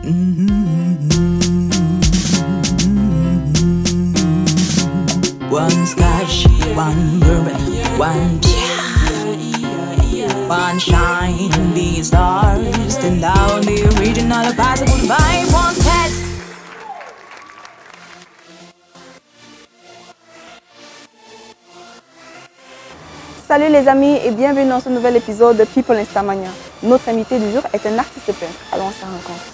One splash, one bourbon, one one shine, these stars, then down the original possible vibe, one test. Salut les amis et bienvenue dans ce nouvel épisode de People Instamania. Notre invité du jour est un artiste peintre. Allons à sa rencontre.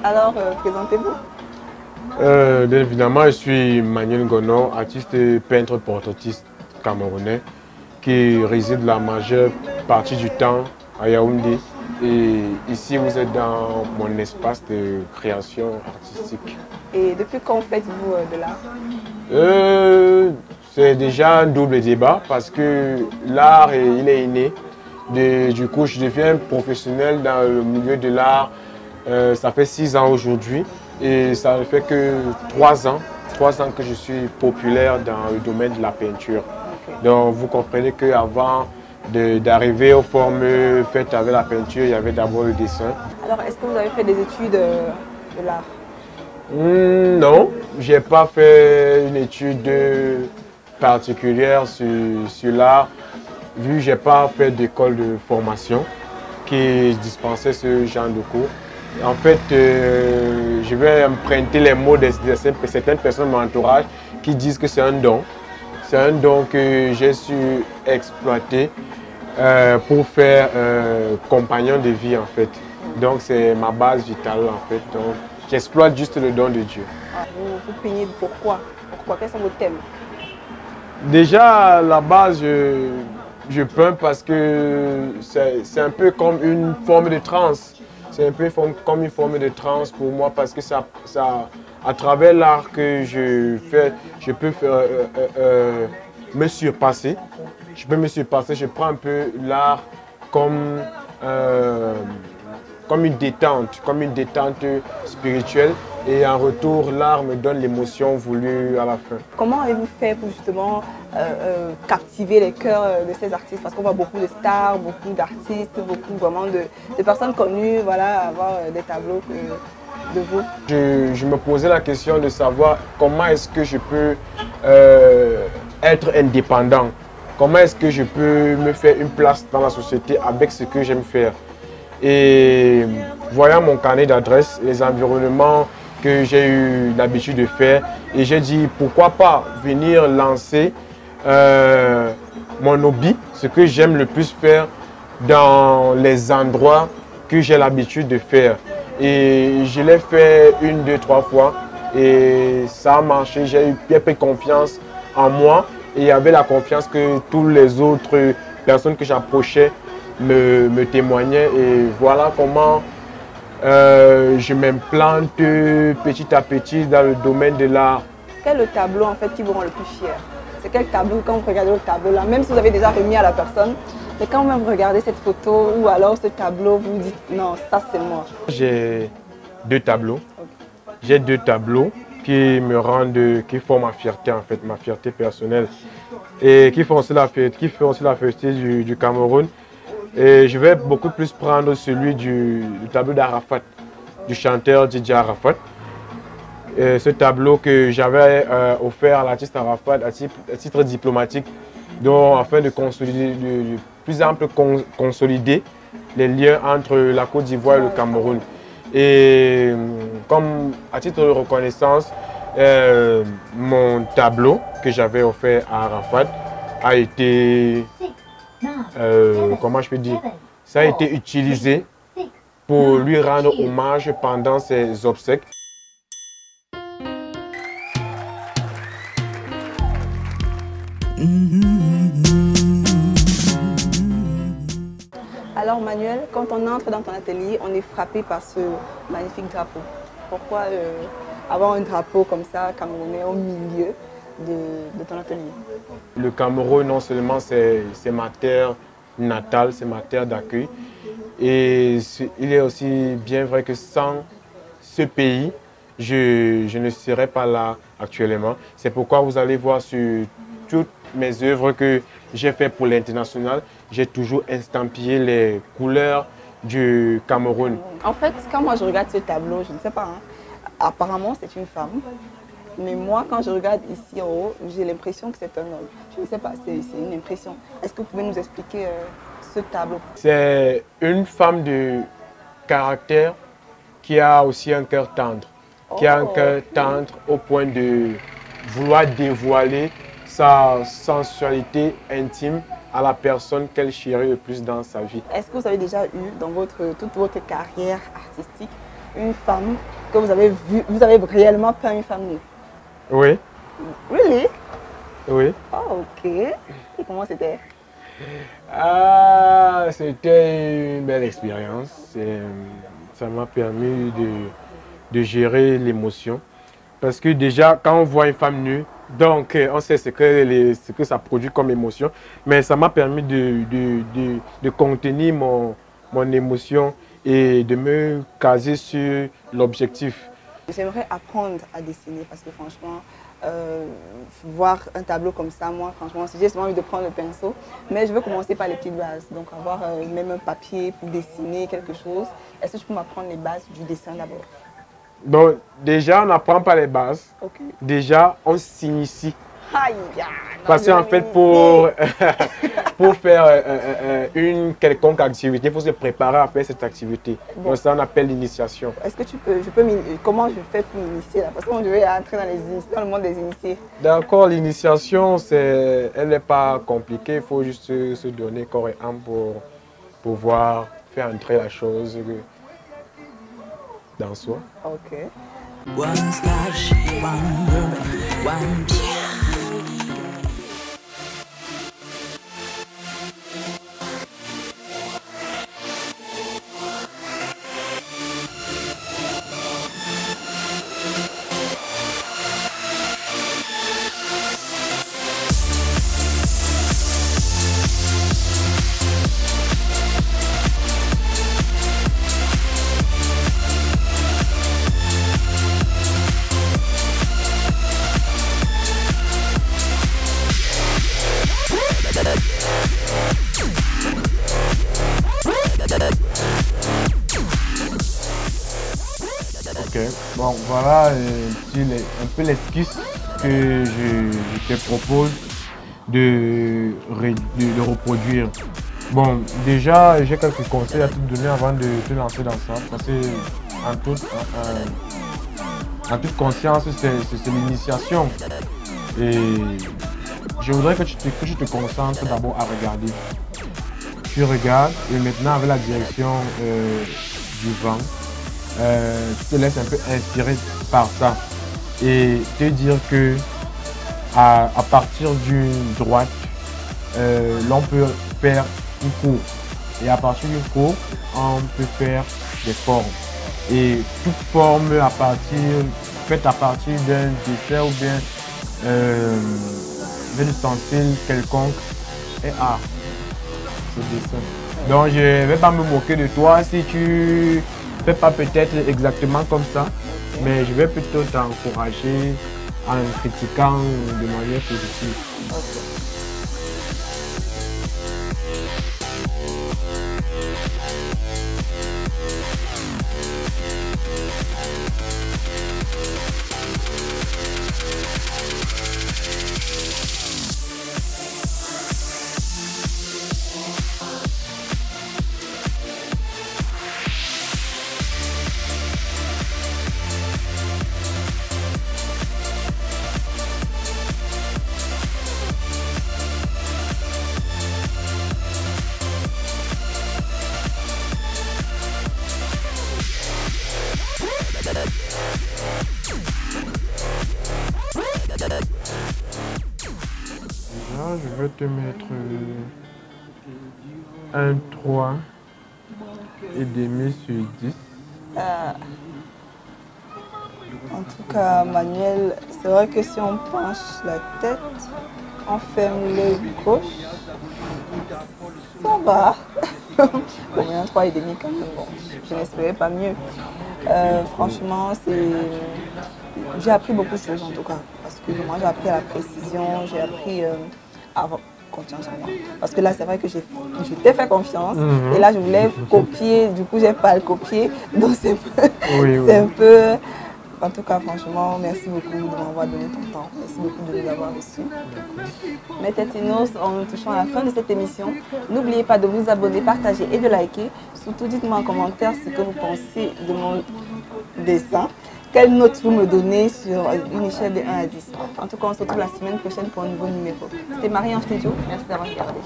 Alors, présentez-vous. Bien évidemment, je suis Manuel Gono, artiste et peintre portraitiste camerounais qui réside la majeure partie du temps à Yaoundé. Et ici, vous êtes dans mon espace de création artistique. Et depuis quand faites-vous de l'art? C'est déjà un double débat parce que l'art, il est inné. Du coup, je deviens professionnel dans le milieu de l'art. Ça fait 6 ans aujourd'hui et ça ne fait que 3 ans que je suis populaire dans le domaine de la peinture. Okay. Donc vous comprenez qu'avant d'arriver aux formes faites avec la peinture, il y avait d'abord le dessin. Alors est-ce que vous avez fait des études de l'art? Non, je n'ai pas fait une étude particulière sur l'art, vu que je n'ai pas fait d'école de formation qui dispensait ce genre de cours. En fait, je vais emprunter les mots de certaines personnes de mon entourage qui disent que c'est un don. C'est un don que j'ai su exploiter pour faire compagnon de vie en fait. Donc c'est ma base vitale en fait. Donc j'exploite juste le don de Dieu. Vous peignez pourquoi? Quels sont vos thèmes? Déjà à la base, je peins parce que c'est un peu comme une forme de transe. C'est un peu comme une forme de transe pour moi parce que à travers l'art que je fais, je peux me surpasser. Je peux me surpasser, je prends un peu l'art comme une détente spirituelle et en retour, l'art me donne l'émotion voulue à la fin. Comment avez-vous fait pour justement captiver les cœurs de ces artistes? Parce qu'on voit beaucoup de stars, beaucoup d'artistes, beaucoup vraiment de personnes connues, voilà, avoir des tableaux de vous. Je me posais la question de savoir comment est-ce que je peux être indépendant. Comment est-ce que je peux me faire une place dans la société avec ce que j'aime faire. Et voyant mon carnet d'adresses, les environnements que j'ai eu l'habitude de faire, et j'ai dit pourquoi pas venir lancer mon hobby, ce que j'aime le plus faire dans les endroits que j'ai l'habitude de faire. Et je l'ai fait 1, 2, 3 fois et ça a marché, j'ai pris confiance en moi et il y avait la confiance que tous les autres personnes que j'approchais me témoignaient et voilà comment je m'implante petit à petit dans le domaine de l'art. Quel est le tableau en fait qui vous rend le plus fier? C'est quel tableau, quand vous regardez le tableau là, même si vous avez déjà remis à la personne, mais quand même vous regardez cette photo ou alors ce tableau, vous vous dites non, ça c'est moi. J'ai 2 tableaux. Okay. J'ai 2 tableaux qui me rendent, qui font ma fierté en fait, ma fierté personnelle et qui font aussi la fierté du Cameroun. Et je vais beaucoup plus prendre celui du tableau d'Arafat, du chanteur Didier Arafat. ce tableau que j'avais offert à l'artiste Arafat à titre diplomatique, donc afin de consolider, de plus ample consolider les liens entre la Côte d'Ivoire et le Cameroun. Et comme à titre de reconnaissance, mon tableau que j'avais offert à Arafat a été, comment je peux dire, ça a été utilisé pour lui rendre hommage pendant ses obsèques. Alors Manuel, quand on entre dans ton atelier, on est frappé par ce magnifique drapeau. Pourquoi avoir un drapeau comme ça, camerounais, au milieu de ton atelier? Le Cameroun, non seulement c'est ma terre natale, c'est ma terre d'accueil. Et il est aussi bien vrai que sans ce pays, je ne serais pas là actuellement. C'est pourquoi vous allez voir sur toutes mes œuvres que j'ai fait pour l'international, j'ai toujours estampillé les couleurs du Cameroun. En fait, quand moi je regarde ce tableau, je ne sais pas, hein, apparemment c'est une femme. Mais moi, quand je regarde ici en haut, j'ai l'impression que c'est un homme. Je ne sais pas, c'est une impression. Est-ce que vous pouvez nous expliquer ce tableau? C'est une femme de caractère qui a aussi un cœur tendre. Qui a un cœur tendre au point de vouloir dévoiler sa sensualité intime à la personne qu'elle chérit le plus dans sa vie. Est-ce que vous avez déjà eu dans toute votre carrière artistique une femme que vous avez vue, vous avez réellement peint une femme nue? Oui. Really? Oui. Oh, ok. Et comment c'était? Ah, c'était une belle expérience. Ça m'a permis de gérer l'émotion. Parce que déjà, quand on voit une femme nue, donc on sait ce que ça produit comme émotion. Mais ça m'a permis de contenir mon émotion et de me caser sur l'objectif. J'aimerais apprendre à dessiner parce que franchement, voir un tableau comme ça, moi franchement, j'ai seulement envie de prendre le pinceau. Mais je veux commencer par les petites bases. Donc avoir même un papier pour dessiner quelque chose. Est-ce que tu peux m'apprendre les bases du dessin d'abord? Donc déjà, on n'apprend pas les bases. Okay. Déjà, on s'initie. Aïe, parce qu'en fait, pour faire une quelconque activité, il faut se préparer à faire cette activité. Bon. Donc ça, on appelle l'initiation. Est-ce que comment je fais pour m'initier là? Parce que je vais entrer dans le monde des initiés. D'accord, l'initiation, elle n'est pas compliquée. Il faut juste se donner corps et âme pour pouvoir faire entrer la chose dans soi. Ok. One splash, one ruin, one pierre. Ok, bon voilà un peu l'esquisse que je te propose de reproduire. Bon, déjà j'ai quelques conseils à te donner avant de te lancer dans ça, parce que en toute conscience c'est l'initiation. Et je voudrais que tu te concentres d'abord à regarder. Tu regardes et maintenant avec la direction du vent, tu te laisses un peu inspirer par ça et te dire que à partir d'une droite, l'on peut faire une courbe et à partir d'une courbe, on peut faire des formes. Et toute forme faite à partir d'un dessin ou bien d'un ustensile quelconque est art. Ce dessin. Donc je ne vais pas me moquer de toi si tu fais pas peut-être exactement comme ça, mais je vais plutôt t'encourager en critiquant de manière positive. vais te mettre un 3 et demi sur 10. En tout cas, Manuel, c'est vrai que si on penche la tête, on ferme l'œil gauche, ça va. Bon, mais un 3 et demi quand même, bon, je n'espérais pas mieux. Franchement, j'ai appris beaucoup de choses en tout cas, parce que moi j'ai appris à la précision, j'ai appris à avoir confiance en moi. Parce que là, c'est vrai que je t'ai fait confiance, et là je voulais copier, du coup j'ai pas à le copier, donc c'est un peu... En tout cas, franchement, merci beaucoup de m'avoir donné ton temps. Merci beaucoup de nous avoir reçus. Mes tétinos, en touchant à la fin de cette émission, n'oubliez pas de vous abonner, partager et de liker. Surtout, dites-moi en commentaire ce que vous pensez de mon dessin. Quelle note vous me donnez sur une échelle de 1 à 10. En tout cas, on se retrouve la semaine prochaine pour un nouveau numéro. C'était Marie-Ange Tédio. Merci d'avoir regardé.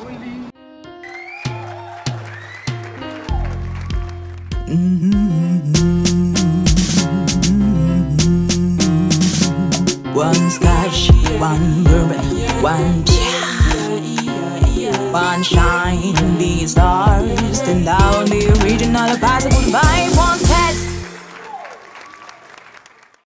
One splash, one bourbon, one one shine, these stars, stand out the original possible divine.